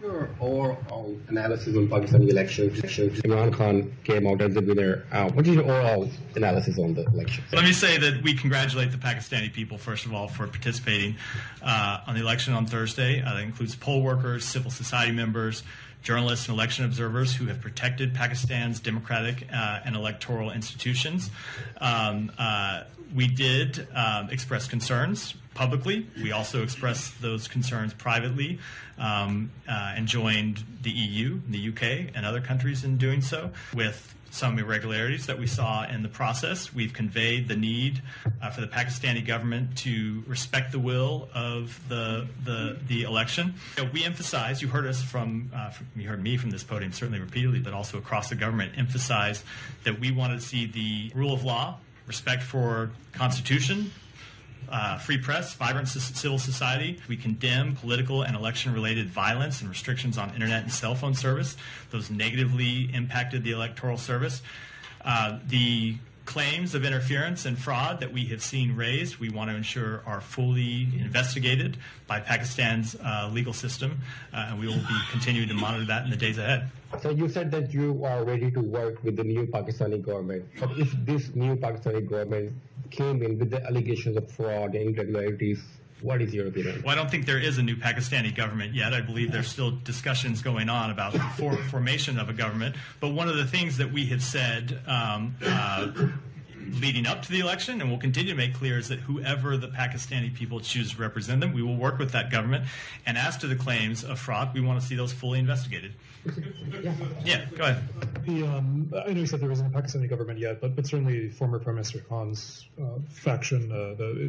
Your overall analysis on Pakistani elections. Imran Khan came out as the winner. What is your overall analysis on the election? Let me say that we congratulate the Pakistani people, first of all, for participating on the election on Thursday. That includes poll workers, civil society members, journalists, and election observers who have protected Pakistan's democratic and electoral institutions. We did express concerns publicly. We also expressed those concerns privately and joined the EU, the UK, and other countries in doing so. With some irregularities that we saw in the process, we've conveyed the need for the Pakistani government to respect the will of the election. We emphasize, you heard us you heard me from this podium certainly repeatedly, but also across the government, emphasize that we wanted to see the rule of law, respect for Constitution, free press, vibrant civil society. We condemn political and election-related violence and restrictions on internet and cell phone service. Those negatively impacted the electoral service. The claims of interference and fraud that we have seen raised, we want to ensure are fully investigated by Pakistan's legal system, and we will be continuing to monitor that in the days ahead. So you said that you are ready to work with the new Pakistani government. But if this new Pakistani government came in with the allegations of fraud and irregularities, what is your opinion? Well, I don't think there is a new Pakistani government yet. I believe there's still discussions going on about the formation of a government. But one of the things that we have said leading up to the election, and we'll continue to make clear, is that whoever the Pakistani people choose to represent them, we will work with that government. And as to the claims of fraud, we want to see those fully investigated. Yeah, go ahead. I know you said there isn't a Pakistani government yet, but certainly former Prime Minister Khan's faction,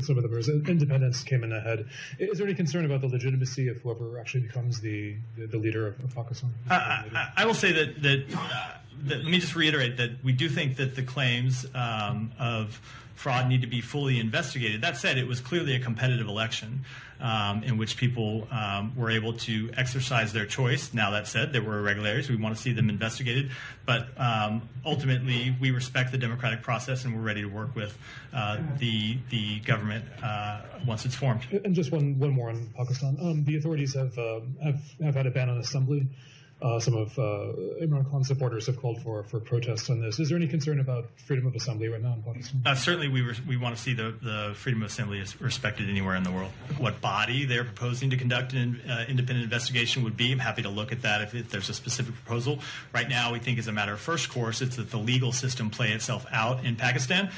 some of the independents came in ahead. Is there any concern about the legitimacy of whoever actually becomes the leader of Pakistan? I will say that let me just reiterate that we do think that the claims of fraud need to be fully investigated. That said, it was clearly a competitive election in which people were able to exercise their choice. Now, that said, there were irregularities. We want to see them investigated. But ultimately, we respect the democratic process, and we're ready to work with the government once it's formed. And just one more on Pakistan. The authorities have had a ban on assembly. Some of Imran Khan's supporters have called for protests on this. Is there any concern about freedom of assembly right now in Pakistan? Certainly, we want to see the freedom of assembly is respected anywhere in the world. What body they're proposing to conduct an independent investigation would be, I'm happy to look at that if there's a specific proposal. Right now, we think as a matter of first course, it's that the legal system play itself out in Pakistan.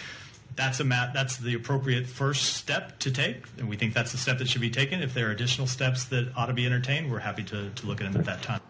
That's the appropriate first step to take, and we think that's the step that should be taken. If there are additional steps that ought to be entertained, we're happy to look at them at that time.